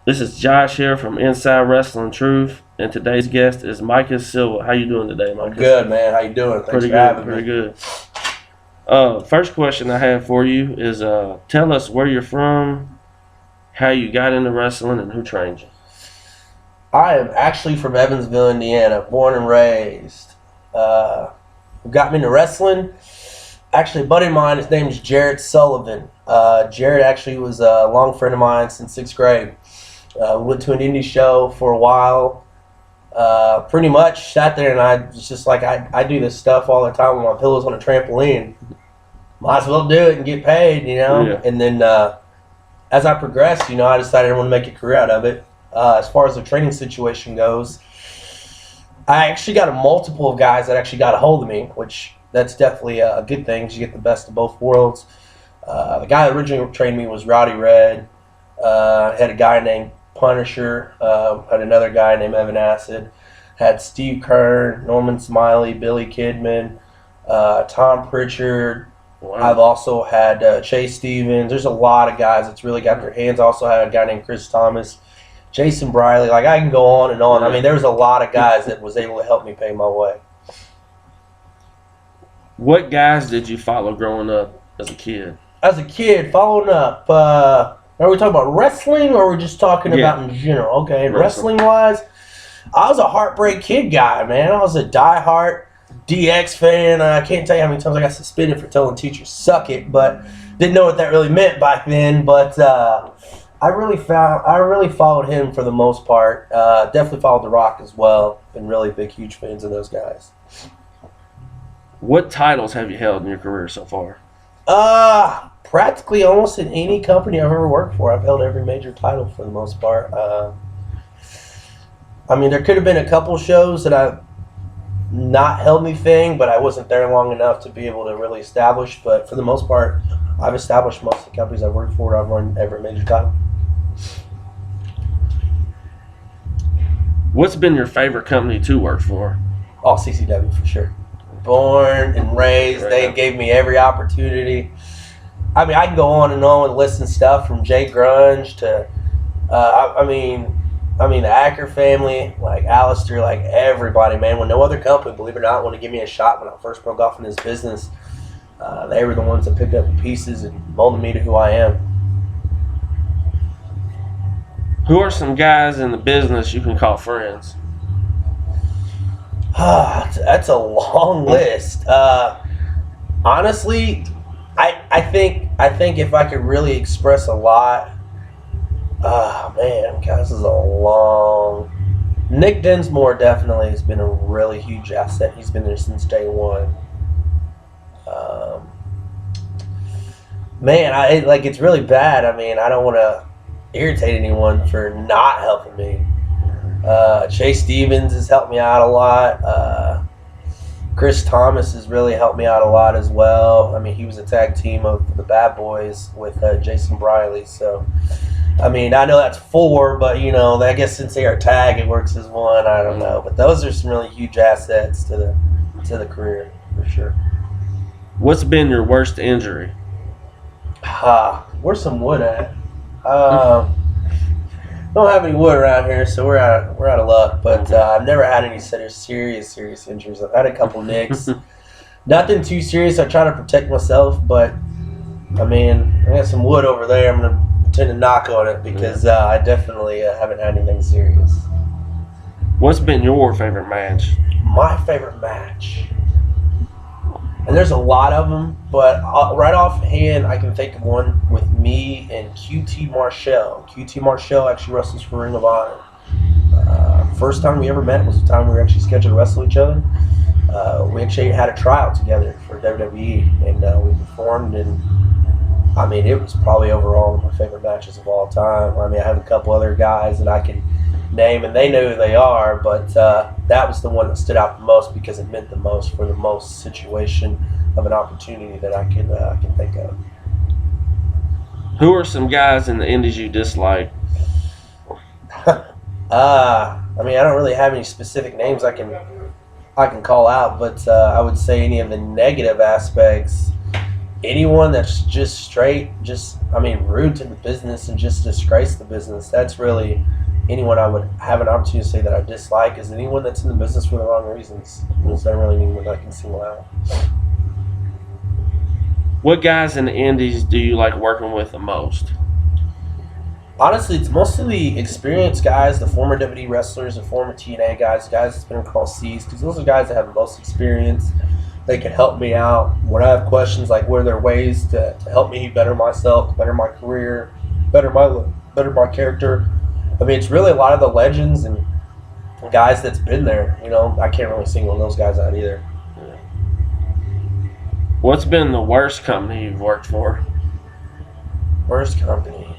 This is Josh here from Inside Wrestling Truth, and today's guest is Micas Silva. How you doing today, Micas? Good, man. How you doing? Thanks pretty for good, having pretty me. good. First question I have for you is tell us where you're from, how you got into wrestling, and who trained you. I am actually from Evansville, Indiana, born and raised. Got me into wrestling. Actually, a buddy of mine, his name is Jared Sullivan. Jared actually was a long friend of mine since 6th grade. We went to an indie show for a while. Pretty much sat there and I was just like, I do this stuff all the time with my pillows on a trampoline. Might as well do it and get paid, you know? Yeah. And then as I progressed, you know, I decided I want to make a career out of it. As far as the training situation goes, I actually got a multiple of guys that actually got a hold of me, which that's definitely a good thing because you get the best of both worlds. The guy that originally trained me was Rowdy Red. Had a guy named Punisher. Had another guy named Evan Acid. Had Steve Kern, Norman Smiley, Billy Kidman, Tom Pritchard. Wow. I've also had Chase Stevens. There's a lot of guys that's really got their hands. I also had a guy named Chris Thomas, Jason Briley. Like, I can go on and on. I mean, there was a lot of guys that was able to help me pay my way. What guys did you follow growing up as a kid? As a kid, following up, are we talking about wrestling or are we just talking about in general? Okay, and wrestling-wise, I was a Heartbreak Kid guy, man. I was a diehard DX fan. I can't tell you how many times I got suspended for telling teachers suck it, but didn't know what that really meant back then. But I really followed him for the most part. Definitely followed The Rock as well. Been really big, huge fans of those guys. What titles have you held in your career so far? Practically almost in any company I've ever worked for, I've held every major title for the most part. I mean, there could have been a couple shows that I've not held anything, but I wasn't there long enough to be able to really establish. But for the most part, I've established most of the companies I've worked for. I've run every major title. What's been your favorite company to work for? Oh, CCW for sure. Born and raised, they gave me every opportunity. I mean, I can go on and listen stuff from Jay Grunge to, I mean, the Acker family, like Alistair, like everybody, man. When no other company, believe it or not, wanted to give me a shot when I first broke off in this business, they were the ones that picked up the pieces and molded me to who I am. Who are some guys in the business you can call friends? That's a long list. Honestly, I think if I could really express a lot, man, God, this is a long. Nick Dinsmore definitely has been a really huge asset. He's been there since day one. Man, it's really bad. I mean, I don't want to irritate anyone for not helping me. Chase Stevens has helped me out a lot. Chris Thomas has really helped me out a lot as well. I mean, he was a tag team of the Bad Boys with Jason Briley. So, I mean, I know that's 4, but, you know, I guess since they are tag, it works as 1. I don't know. But those are some really huge assets to the career, for sure. What's been your worst injury? Where's some wood at? Don't have any wood around here, so we're out of luck. But I've never had any serious injuries. I've had a couple nicks. Nothing too serious. I try to protect myself, but I mean, I got some wood over there. I'm gonna pretend to knock on it because I definitely haven't had anything serious. What's been your favorite match? My favorite match, and there's a lot of them, but right offhand, I can think of one with me and QT Marshall. QT Marshall actually wrestles for Ring of Honor. First time we ever met was the time we were actually scheduled to wrestle each other. We actually had a tryout together for WWE, and we performed, and I mean, it was probably overall one of my favorite matches of all time. I mean, I have a couple other guys that I can name, and they know who they are, but that was the one that stood out the most because it meant the most for the most situation of an opportunity that I can think of. Who are some guys in the indies you dislike? I mean, I don't really have any specific names I can call out, but I would say any of the negative aspects anyone that's just straight, rude to the business and just disgrace the business. That's really anyone I would have an opportunity to say that I dislike. Is anyone that's in the business for the wrong reasons. There's not really anyone I can single out. What guys in the indies do you like working with the most? Honestly, it's mostly the experienced guys, the former WWE wrestlers, the former TNA guys that's been across seas, because those are guys that have the most experience. They can help me out when I have questions, like what are there ways to help me better myself, better my career, better my character. I mean, it's really a lot of the legends and guys that's been there. I can't really single those guys out either. What's been the worst company you've worked for? Worst company?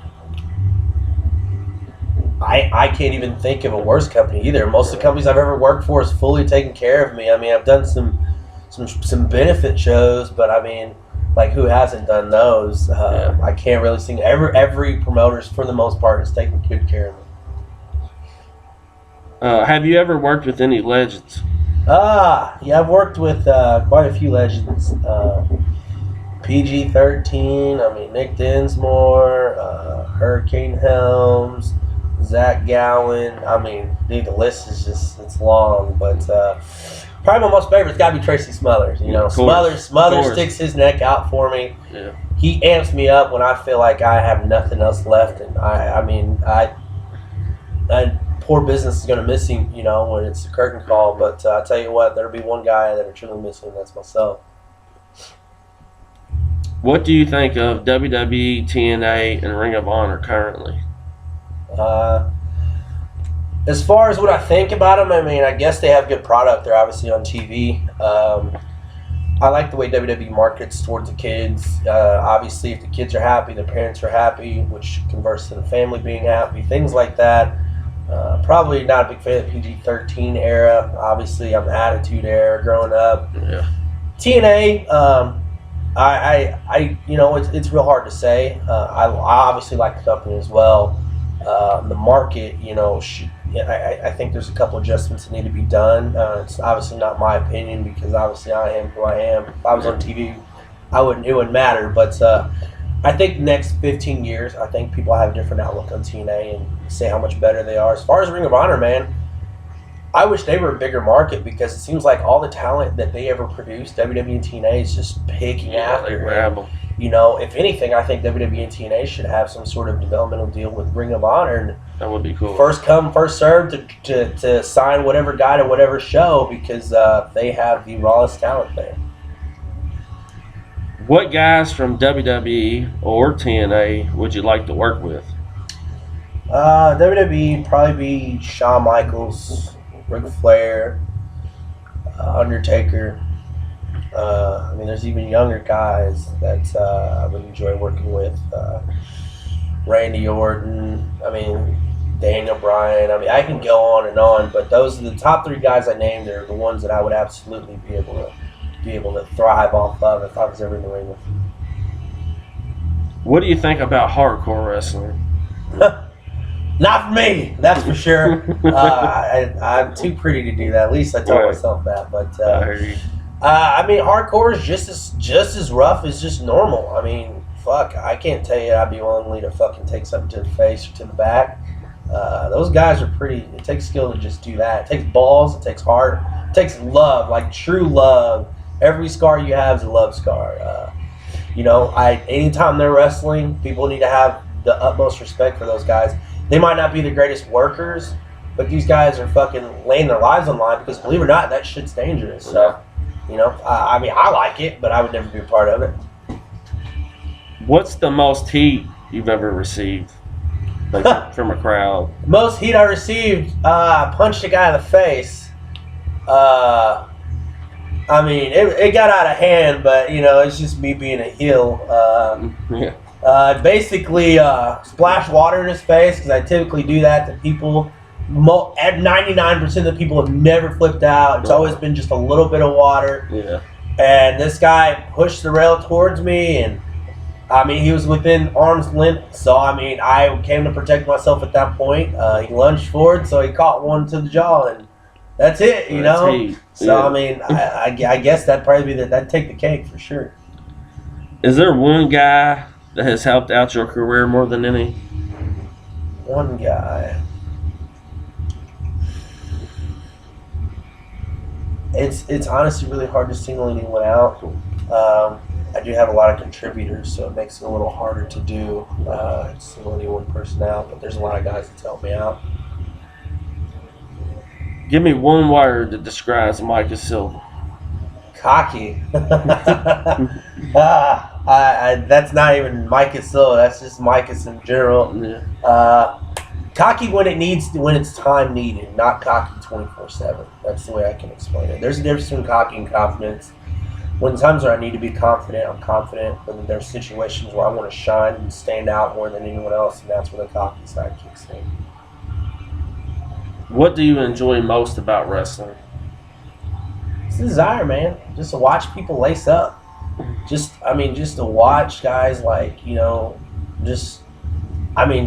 I can't even think of a worst company either. Most of the companies I've ever worked for is fully taken care of me. I mean, I've done some benefit shows, but I mean, like, who hasn't done those? I can't really sing. Every promoter's, for the most part, is taking good care of me. Have you ever worked with any legends? Yeah, I've worked with quite a few legends. PG-13, I mean, Nick Dinsmore, Hurricane Helms, Zach Gowen. I mean, dude, the list is it's long, but probably my most favorite's got to be Tracy Smothers. Smothers sticks his neck out for me. Yeah. He amps me up when I feel like I have nothing else left, and I poor business is going to miss him, when it's a curtain call. But I tell you what, there'll be one guy that will truly miss him. That's myself. What do you think of WWE, TNA, and Ring of Honor currently? As far as what I think about them, I mean, I guess they have good product. They're obviously on TV. I like the way WWE markets towards the kids. Obviously, if the kids are happy, the parents are happy, which converts to the family being happy, things like that. Probably not a big fan of the PG-13 era. Obviously, I'm the Attitude era growing up. Yeah. TNA, it's real hard to say. I obviously like the company as well. The market, I think there's a couple adjustments that need to be done. It's obviously not my opinion because obviously I am who I am. If I was on TV, it wouldn't matter. But I think the next 15 years, I think people have a different outlook on TNA and say how much better they are. As far as Ring of Honor, man, I wish they were a bigger market because it seems like all the talent that they ever produced, WWE and TNA is just picking after. They grab them. If anything, I think WWE and TNA should have some sort of developmental deal with Ring of Honor. And that would be cool. First come, first served to sign whatever guy to whatever show because they have the rawest talent there. What guys from WWE or TNA would you like to work with? WWE probably be Shawn Michaels, Ric Flair, Undertaker. There's even younger guys that I would enjoy working with. Randy Orton. Daniel Bryan. I can go on, but those are the top three guys I named. Are the ones that I would absolutely be able to thrive off of if I was ever in the ring with them. What do you think about hardcore wrestling? Not for me, that's for sure. I'm too pretty to do that. At least I tell myself that. But hardcore is just as rough as just normal. I can't tell you I'd be willing to fucking take something to the face or to the back. Those guys are pretty. It takes skill to just do that. It takes balls. It takes heart. It takes love, like true love. Every scar you have is a love scar. Anytime they're wrestling, people need to have the utmost respect for those guys. They might not be the greatest workers, but these guys are fucking laying their lives on the line because, believe it or not, that shit's dangerous. So, I like it, but I would never be a part of it. What's the most heat you've ever received from a crowd? Most heat I received, punched a guy in the face. It got out of hand, but, it's just me being a heel. Basically, splash water in his face, because I typically do that to people. At 99% of the people have never flipped out. It's always been just a little bit of water. Yeah. And this guy pushed the rail towards me, and, he was within arm's length. So, I came to protect myself at that point. He lunged forward, so he caught one to the jaw, and that's it, Heat. So, I guess that'd probably be that'd take the cake for sure. Is there one guy that has helped out your career more than any? One guy. It's honestly really hard to single anyone out. I do have a lot of contributors, so it makes it a little harder to do single any one person out. But there's a lot of guys that help me out. Give me one word that describes Micas Silva. Cocky. That's not even Micas Silva. That's just Micas in general. Yeah. Cocky when it's time needed, not cocky 24/7. That's the way I can explain it. There's a difference between cocky and confidence. When times where I need to be confident, I'm confident. But then there's situations where I want to shine and stand out more than anyone else, and that's where the cocky side kicks in. What do you enjoy most about wrestling? It's the desire, man. Just to watch people lace up. Just to watch guys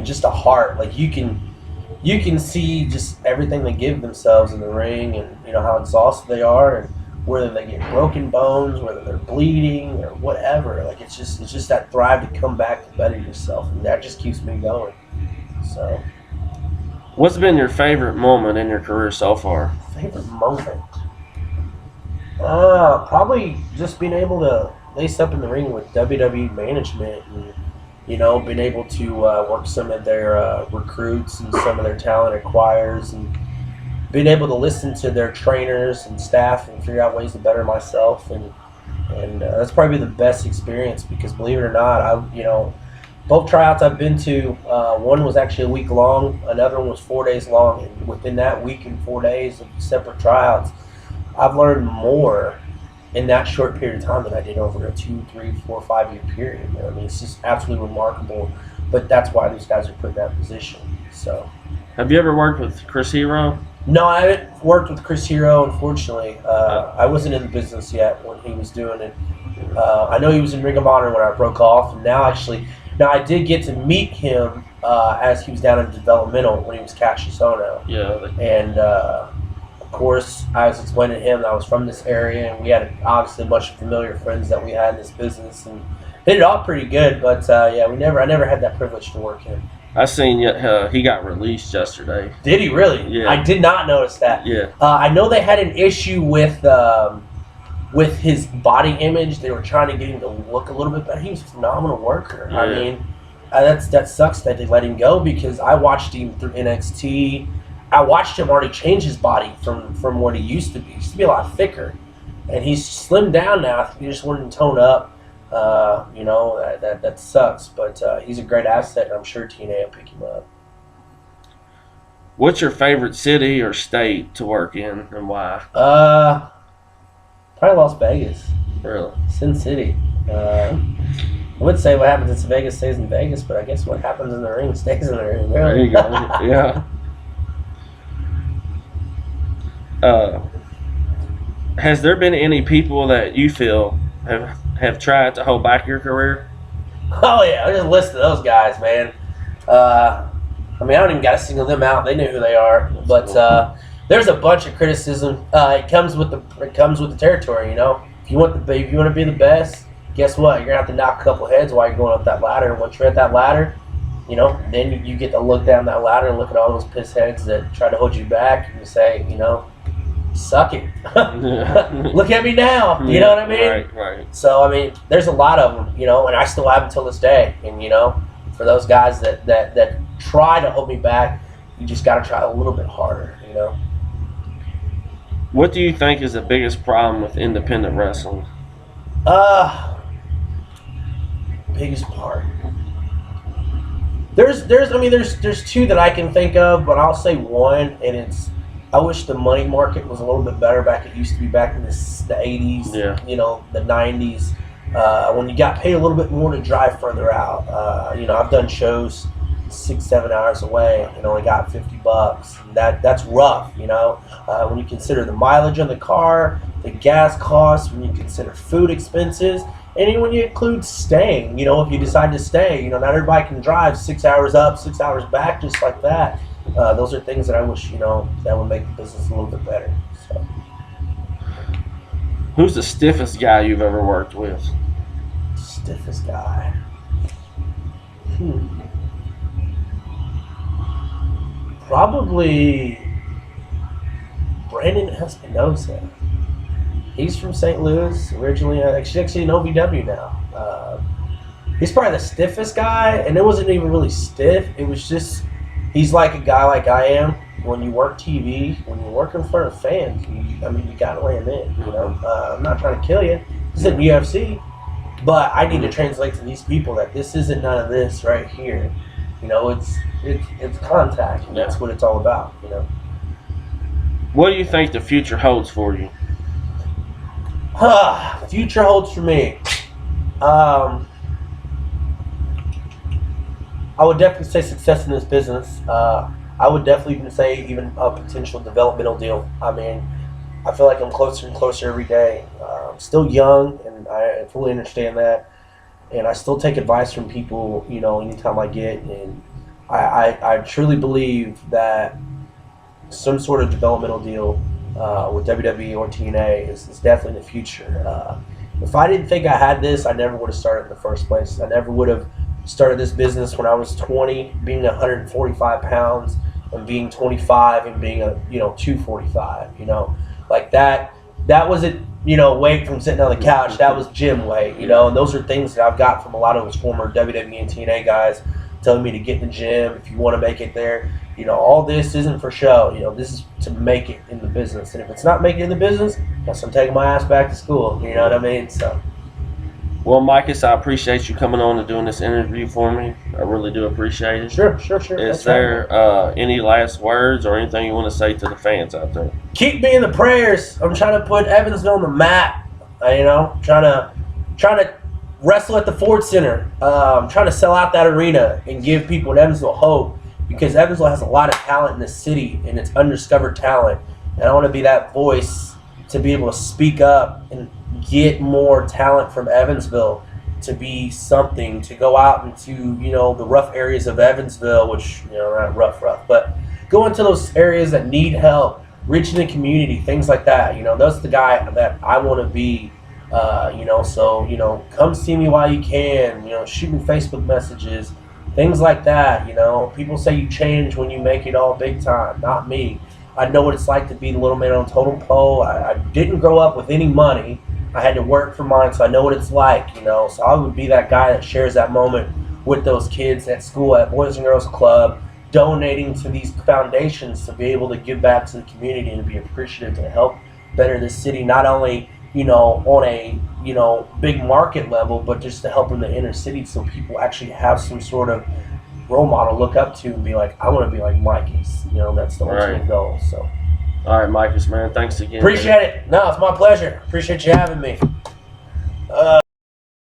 just a heart. Like you can see just everything they give themselves in the ring, and how exhausted they are, and whether they get broken bones, whether they're bleeding or whatever. Like it's just that drive to come back to better yourself, and that just keeps me going. So, what's been your favorite moment in your career so far? Favorite moment? Probably just being able to lace up in the ring with WWE management, and being able to work some of their recruits and some of their talent acquires, and being able to listen to their trainers and staff and figure out ways to better myself, and that's probably the best experience, because believe it or not, both tryouts I've been to, one was actually a week long, another one was 4 days long, and within that week and 4 days of separate tryouts, I've learned more in that short period of time than I did over a 2, 3, 4, 5 year period. I mean, it's just absolutely remarkable. But that's why these guys are put in that position. So, have you ever worked with Chris Hero? No, I haven't worked with Chris Hero, unfortunately. I wasn't in the business yet when he was doing it. I know he was in Ring of Honor when I broke off, and now I did get to meet him as he was down in developmental when he was Cassius Ohno. Yeah. And of course, I was explaining to him that I was from this area, and we had obviously a bunch of familiar friends that we had in this business, and hit it off pretty good. But I never had that privilege to work him. I seen he got released yesterday. Did he really? Yeah. I did not notice that. Yeah. I know they had an issue with his body image. They were trying to get him to look a little bit better. He was a phenomenal worker. Yeah. I mean, that sucks that they let him go, because I watched him through NXT. I watched him already change his body from what he used to be. He used to be a lot thicker, and he's slimmed down now. I think he just wanted to tone up. That sucks, but he's a great asset, and I'm sure TNA will pick him up. What's your favorite city or state to work in, and why? Probably Las Vegas. Really? Sin City. I would say what happens in Vegas stays in Vegas, but I guess what happens in the ring stays in the ring. There you go. Yeah. Has there been any people that you feel have tried to hold back your career? Oh yeah, I just listed those guys, man. I don't even got to single them out. They know who they are. But there's a bunch of criticism. It comes with the territory, If you want to be the best, guess what? You're gonna have to knock a couple heads while you're going up that ladder. And once you're at that ladder, then you get to look down that ladder and look at all those piss heads that try to hold you back, and you say, suck it. Look at me now. You know what I mean? Right. So, there's a lot of them, and I still have until this day. And, for those guys that try to hold me back, you just got to try a little bit harder, What do you think is the biggest problem with independent wrestling? Biggest part. There's two that I can think of, but I'll say one, and it's, I wish the money market was a little bit better back. It used to be back in the 80s, the 90s, when you got paid a little bit more to drive further out. I've done shows 6-7 hours away and only got $50. That's rough, when you consider the mileage on the car, the gas costs, when you consider food expenses, and even when you include staying, if you decide to stay, not everybody can drive 6 hours up, 6 hours back, just like that. Those are things that I wish, that would make the business a little bit better. So. Who's the stiffest guy you've ever worked with? stiffest guy. Probably Brandon Espinosa. He's from St. Louis originally. He's actually in OVW now. He's probably the stiffest guy, and it wasn't even really stiff. It was just he's like a guy like I am. When you work TV, when you work in front of fans, you gotta land in. You know, I'm not trying to kill you. This isn't UFC, but I need to translate to these people that this isn't none of this right here. You know, it's contact, and that's what it's all about. You know. What do you think the future holds for you? Future holds for me. I would definitely say success in this business. I would definitely even say even a potential developmental deal. I mean, I feel like I'm closer and closer every day. I'm still young, and I fully understand that. And I still take advice from people, you know, anytime I get. And I truly believe that some sort of developmental deal with WWE or TNA is definitely in the future. If I didn't think I had this, I never would have started in the first place. I never would have started this business when I was 20, being 145 pounds, and being 25 and being 245. You know, like that wasn't, weight from sitting on the couch. That was gym weight, and those are things that I've got from a lot of those former WWE and TNA guys telling me to get in the gym if you want to make it there. All this isn't for show. This is to make it in the business. And if it's not making it in the business, I guess I'm taking my ass back to school. You know what I mean? So. Well, Micas, I appreciate you coming on and doing this interview for me. I really do appreciate it. Sure. Is there any last words or anything you want to say to the fans out there? Keep me in the prayers. I'm trying to put Evansville on the map. Trying to wrestle at the Ford Center. I'm trying to sell out that arena and give people in Evansville hope, because Evansville has a lot of talent in this city, and it's undiscovered talent. And I want to be that voice to be able to speak up and get more talent from Evansville to be something, to go out into, the rough areas of Evansville, which, not rough, but go into those areas that need help, reaching the community, things like that. That's the guy that I want to be, so, come see me while you can, shoot me Facebook messages, things like that. People say you change when you make it all big time. Not me. I know what it's like to be the little man on a totem pole. I didn't grow up with any money. I had to work for mine, so I know what it's like, So I would be that guy that shares that moment with those kids at school, at Boys and Girls Club, donating to these foundations to be able to give back to the community and be appreciative to help better this city, not only, on a, big market level, but just to help in the inner city so people actually have some sort of role model to look up to and be like, I want to be like Micas. That's the ultimate goal. So. All right, Micas, man. Thanks again. Appreciate it. No, it's my pleasure. Appreciate you having me.